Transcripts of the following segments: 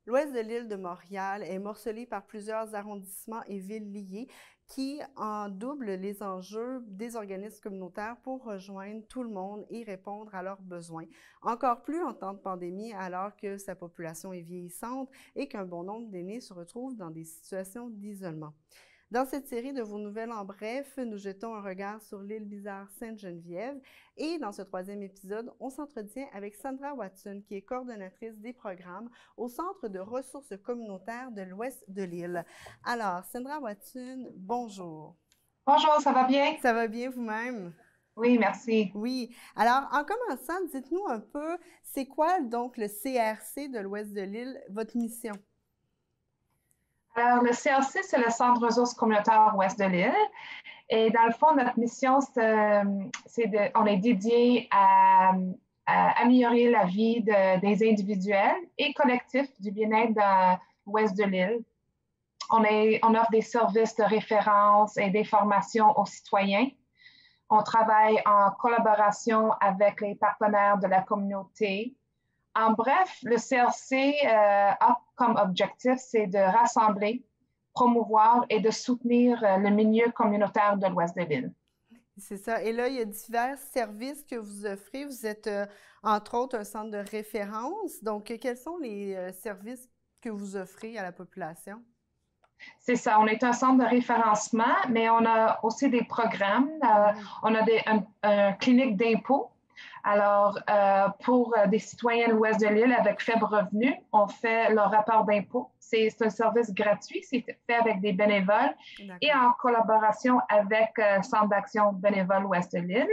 L'ouest de l'île de Montréal est morcelé par plusieurs arrondissements et villes liées qui en doublent les enjeux des organismes communautaires pour rejoindre tout le monde et répondre à leurs besoins. Encore plus en temps de pandémie, alors que sa population est vieillissante et qu'un bon nombre d'aînés se retrouvent dans des situations d'isolement. Dans cette série de vos nouvelles en bref, nous jetons un regard sur l'île bizarre Sainte-Geneviève et dans ce troisième épisode, on s'entretient avec Sandra Watson qui est coordonnatrice des programmes au Centre de ressources communautaires de l'ouest de l'île. Alors, Sandra Watson, bonjour. Bonjour, ça va bien? Ça va bien vous-même? Oui, merci. Oui. Alors, en commençant, dites-nous un peu, c'est quoi donc le CRC de l'ouest de l'île, votre mission? Alors, le CRC, c'est le Centre de ressources communautaires ouest de l'île. Et dans le fond, notre mission, on est dédié à améliorer la vie des individuels et collectifs du bien-être dans l'ouest de l'île. On offre des services de référence et des formations aux citoyens. On travaille en collaboration avec les partenaires de la communauté. En bref, le CRC a comme objectif, c'est de rassembler, promouvoir et de soutenir le milieu communautaire de l'ouest de l'île. C'est ça. Et là, il y a divers services que vous offrez. Vous êtes, entre autres, un centre de référence. Donc, quels sont les services que vous offrez à la population? C'est ça, on est un centre de référencement, mais on a aussi des programmes. On a un clinique d'impôt. Alors, pour des citoyens de l'ouest de l'île avec faible revenu, on fait leur rapport d'impôt. C'est un service gratuit, c'est fait avec des bénévoles et D'accord. en collaboration avec Centre d'action bénévole ouest de l'île.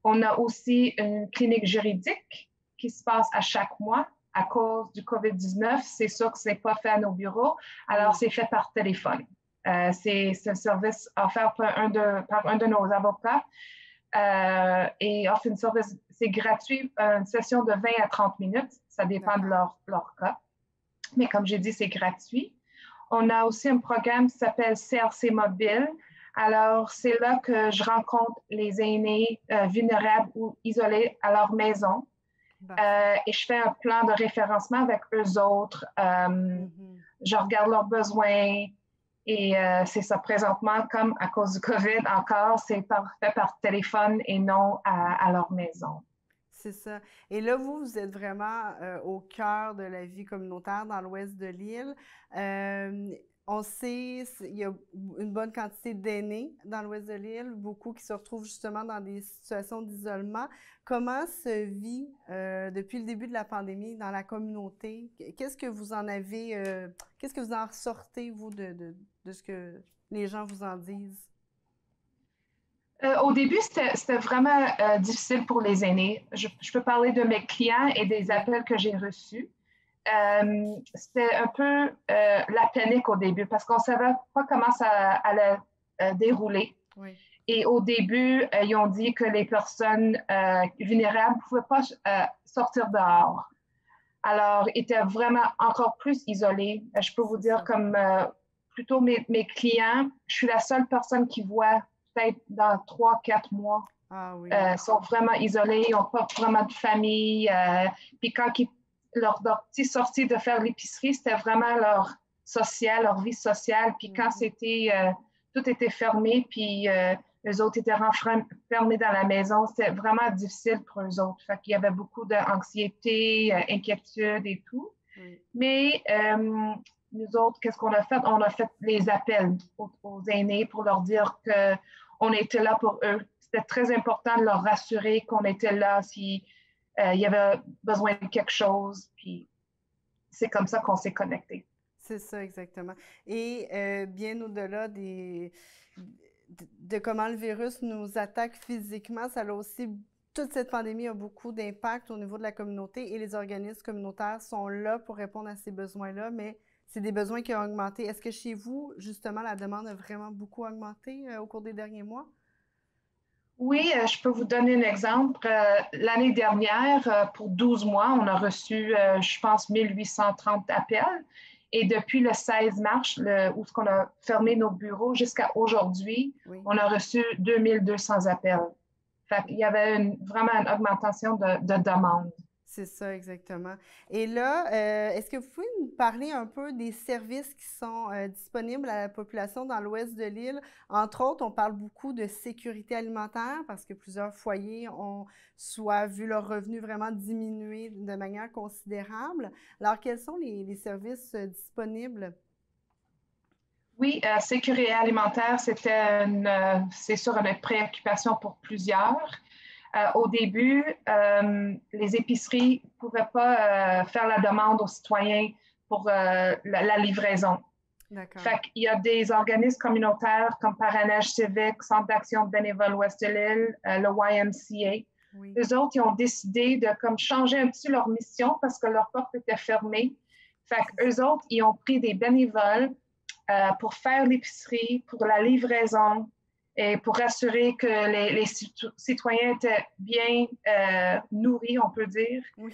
On a aussi une clinique juridique qui se passe à chaque mois. À cause du COVID-19, c'est sûr que ce n'est pas fait à nos bureaux, alors Oui. c'est fait par téléphone. C'est un service offert par un de nos avocats et offre une service, c'est gratuit, une session de 20 à 30 minutes, ça dépend de D'accord. leur cas. Mais comme j'ai dit, c'est gratuit. On a aussi un programme qui s'appelle CRC Mobile. Alors, c'est là que je rencontre les aînés vulnérables ou isolés à leur maison. Parfait. Et je fais un plan de référencement avec eux autres. Mhm. Je regarde leurs besoins et c'est ça présentement, comme à cause du COVID encore, fait par téléphone et non à leur maison. C'est ça. Et là, vous êtes vraiment au cœur de la vie communautaire dans l'ouest de l'île. Euh, on sait, il y a une bonne quantité d'aînés dans l'ouest de l'île, beaucoup qui se retrouvent justement dans des situations d'isolement. Comment se vit depuis le début de la pandémie dans la communauté? Qu'est-ce que vous en avez, qu'est-ce que vous en ressortez, vous, de ce que les gens vous en disent? Au début, c'était vraiment difficile pour les aînés. Je peux parler de mes clients et des Oui, appels que j'ai reçus. C'était un peu la panique au début parce qu'on ne savait pas comment ça allait dérouler. oui. Et au début, ils ont dit que les personnes vulnérables ne pouvaient pas sortir dehors. Alors, ils étaient vraiment encore plus isolés. Je peux vous C'est dire, ça. comme plutôt mes clients, je suis la seule personne qui voit peut-être dans 3, 4 mois. Ah oui. Sont vraiment isolés, ils n'ont pas vraiment de famille. Puis quand leur petit sortie de faire l'épicerie, c'était vraiment leur social, leur vie sociale. Puis quand Mhm. tout était fermé, puis eux autres étaient renfermés dans la maison, c'était vraiment difficile pour eux autres. Fait qu'il y avait beaucoup d'anxiété, inquiétude et tout. Oui. Mais nous autres, qu'est-ce qu'on a fait? On a fait les appels aux aînés pour leur dire qu'on était là pour eux. C'était très important de leur rassurer qu'on était là s'il y avait besoin de quelque chose. Puis c'est comme ça qu'on s'est connectés. C'est ça, exactement. Et bien au-delà de comment le virus nous attaque physiquement, ça a aussi, toute cette pandémie a beaucoup d'impact au niveau de la communauté et les organismes communautaires sont là pour répondre à ces besoins-là, mais c'est des besoins qui ont augmenté. Est-ce que chez vous, justement, la demande a vraiment beaucoup augmenté au cours des derniers mois? Oui, je peux vous donner un exemple. L'année dernière, pour 12 mois, on a reçu, je pense, 1830 appels. Et depuis le 16 mars, où on a fermé nos bureaux, jusqu'à aujourd'hui, Oui. on a reçu 2200 appels. Fait qu'il y avait vraiment une augmentation de demande. C'est ça, exactement. Et là, est-ce que vous pouvez nous parler un peu des services qui sont disponibles à la population dans l'ouest de l'île? Entre autres, on parle beaucoup de sécurité alimentaire parce que plusieurs foyers ont soit vu leur revenu vraiment diminuer de manière considérable. Alors, quels sont les services disponibles? Oui, sécurité alimentaire, c'est sûr une préoccupation pour plusieurs. Au début, les épiceries ne pouvaient pas faire la demande aux citoyens pour la livraison. D'accord. Fait qu'il y a des organismes communautaires comme Parrainage civique, Centre d'action bénévole Ouest de l'île, le YMCA. Oui. Eux autres, ils ont décidé de comme changer un petit leur mission parce que leur porte était fermée. Fait qu'eux autres, ils ont pris des bénévoles pour faire l'épicerie, pour la livraison et pour assurer que les citoyens étaient bien nourris, on peut dire. Oui.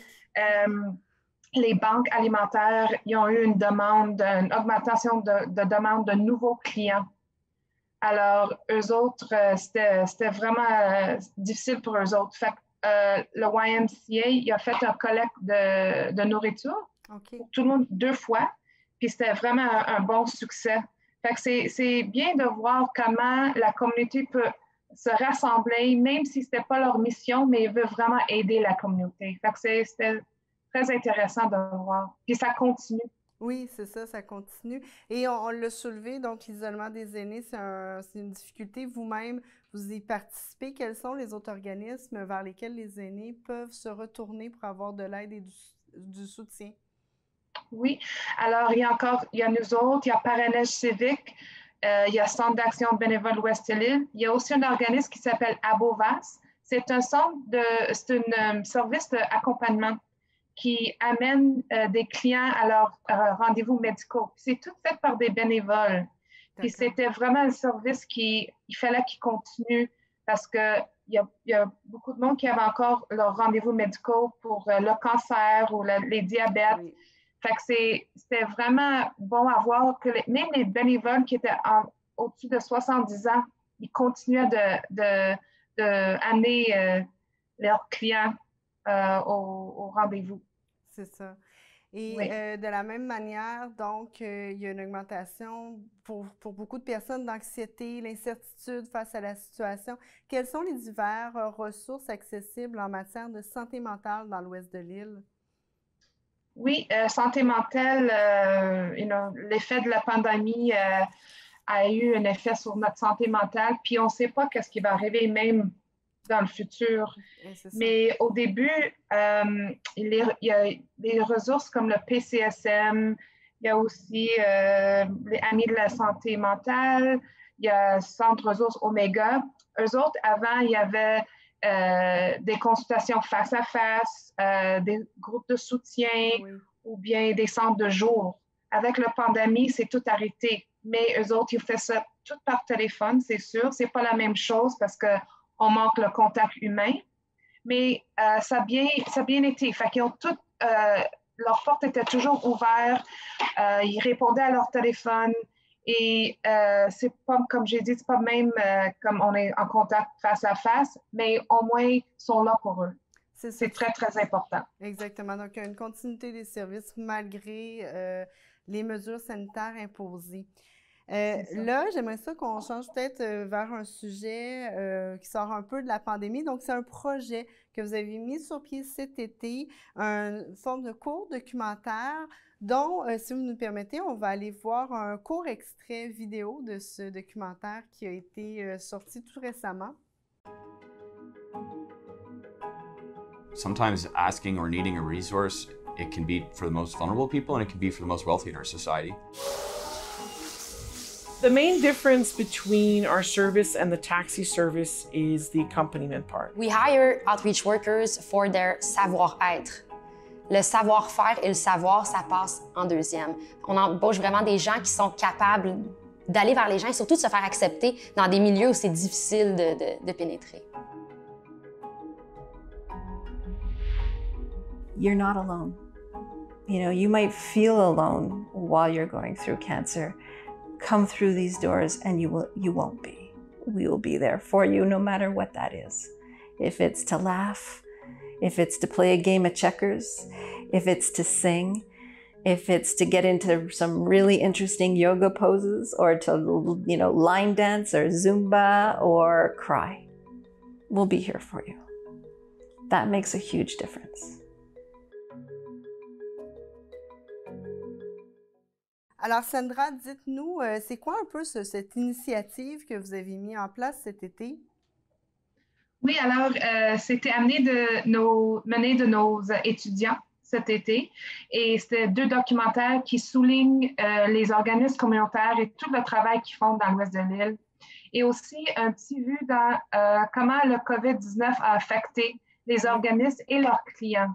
Les banques alimentaires, ils ont eu une augmentation de demande de nouveaux clients. Alors, eux autres, c'était vraiment difficile pour eux autres. Fait que, le YMCA, il a fait un collecte de nourriture pour tout le monde 2 fois. Puis c'était vraiment un bon succès. Fait que c'est bien de voir comment la communauté peut se rassembler, même si ce n'était pas leur mission, mais ils veulent vraiment aider la communauté. Fait que c'était très intéressant de voir. Puis ça continue. Oui, c'est ça, ça continue. Et on l'a soulevé, donc l'isolement des aînés, c'est une difficulté. Vous-même, vous y participez. Quels sont les autres organismes vers lesquels les aînés peuvent se retourner pour avoir de l'aide et du soutien? Oui, alors il y a nous autres, il y a Parrainage civique, il y a Centre d'action bénévole Ouest de l'île. Il y a aussi un organisme qui s'appelle Abovas. C'est un service d'accompagnement qui amène des clients à leurs rendez-vous médicaux. C'est tout fait par des bénévoles. Puis c'était vraiment un service il fallait qu'il continue parce qu'il y a beaucoup de monde qui avait encore leurs rendez-vous médicaux pour le cancer ou les diabètes. Oui. Fait que c'était vraiment bon à voir que même les bénévoles qui étaient au-dessus de 70 ans, ils continuaient d'amener leurs clients au rendez-vous. C'est ça. Et oui. De la même manière, donc, il y a une augmentation pour beaucoup de personnes d'anxiété, l'incertitude face à la situation. Quelles sont les diverses ressources accessibles en matière de santé mentale dans l'ouest de l'île? Oui, santé mentale, l'effet de la pandémie a eu un effet sur notre santé mentale, puis on ne sait pas qu'est-ce qui va arriver même dans le futur. Mais au début, il y a des ressources comme le PCSM, il y a aussi les Amis de la santé mentale, il y a Centre ressources Omega. Eux autres, avant, il y avait des consultations face à face, des groupes de soutien ou bien des centres de jour. Avec la pandémie, c'est tout arrêté. Mais eux autres, ils font ça tout par téléphone, c'est sûr. C'est pas la même chose parce qu'on manque le contact humain. Mais ça a bien été. Fait qu'ils ont toutes, leurs portes étaient toujours ouvertes. Ils répondaient à leur téléphone. Et c'est pas, comme j'ai dit, c'est pas même comme on est en contact face à face, mais au moins, ils sont là pour eux. C'est très, très important. Exactement. Donc, il y a une continuité des services malgré les mesures sanitaires imposées. Là, j'aimerais ça qu'on change peut-être vers un sujet qui sort un peu de la pandémie. Donc, c'est un projet que vous avez mis sur pied cet été, une forme de court documentaire dont, si vous nous permettez, on va aller voir un court extrait vidéo de ce documentaire qui a été sorti tout récemment. Sometimes asking or needing a resource, it can be for the most vulnerable people and it can be for the most wealthy in our society. The main difference between our service and the taxi service is the accompaniment part. We hire outreach workers for their savoir-être. Le savoir-faire et le savoir, ça passe en deuxième. On embauche vraiment des gens qui sont capables d'aller vers les gens et surtout de se faire accepter dans des milieux où c'est difficile de pénétrer. You're not alone. You know, you might feel alone while you're going through cancer. Come through these doors and you won't be. We will be there for you no matter what that is. If it's to laugh, If it's to play a game of checkers, if it's to sing, if it's to get into some really interesting yoga poses or to, line dance or Zumba or cry, we'll be here for you. That makes a huge difference. Alors, Sandra, dites-nous, c'est quoi un peu cette initiative que vous avez mis en place cet été? Oui, alors, c'était mené de nos étudiants cet été. Et c'était 2 documentaires qui soulignent les organismes communautaires et tout le travail qu'ils font dans l'ouest de l'île. Et aussi un petit vue dans comment le COVID-19 a affecté les organismes et leurs clients.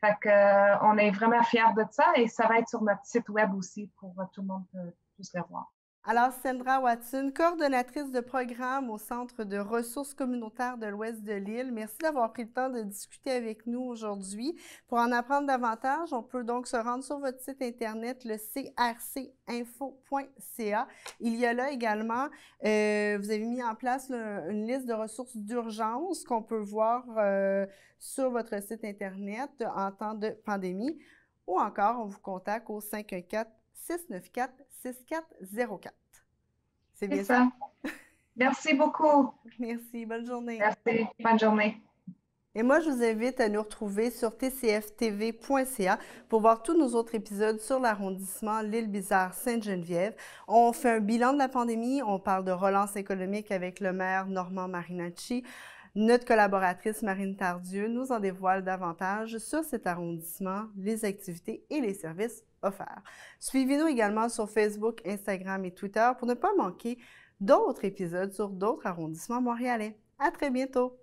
Fait qu'on est vraiment fiers de ça et ça va être sur notre site web aussi pour tout le monde puisse le voir. Alors, Sandra Watson, coordonnatrice de programme au Centre de ressources communautaires de l'Ouest de l'île, merci d'avoir pris le temps de discuter avec nous aujourd'hui. Pour en apprendre davantage, on peut donc se rendre sur votre site Internet, le crcinfo.ca. Il y a là également, vous avez mis en place une liste de ressources d'urgence qu'on peut voir sur votre site Internet en temps de pandémie, ou encore on vous contacte au 514-694-6404. C'est bien ça? Merci beaucoup. Merci. Bonne journée. Merci. Bonne journée. Et moi, je vous invite à nous retrouver sur tcftv.ca pour voir tous nos autres épisodes sur l'arrondissement L'Île-Bizarre-Sainte-Geneviève. On fait un bilan de la pandémie, on parle de relance économique avec le maire Normand Marinacci. Notre collaboratrice Marine Tardieu nous en dévoile davantage sur cet arrondissement, les activités et les services offerts. Suivez-nous également sur Facebook, Instagram et Twitter pour ne pas manquer d'autres épisodes sur d'autres arrondissements montréalais. À très bientôt!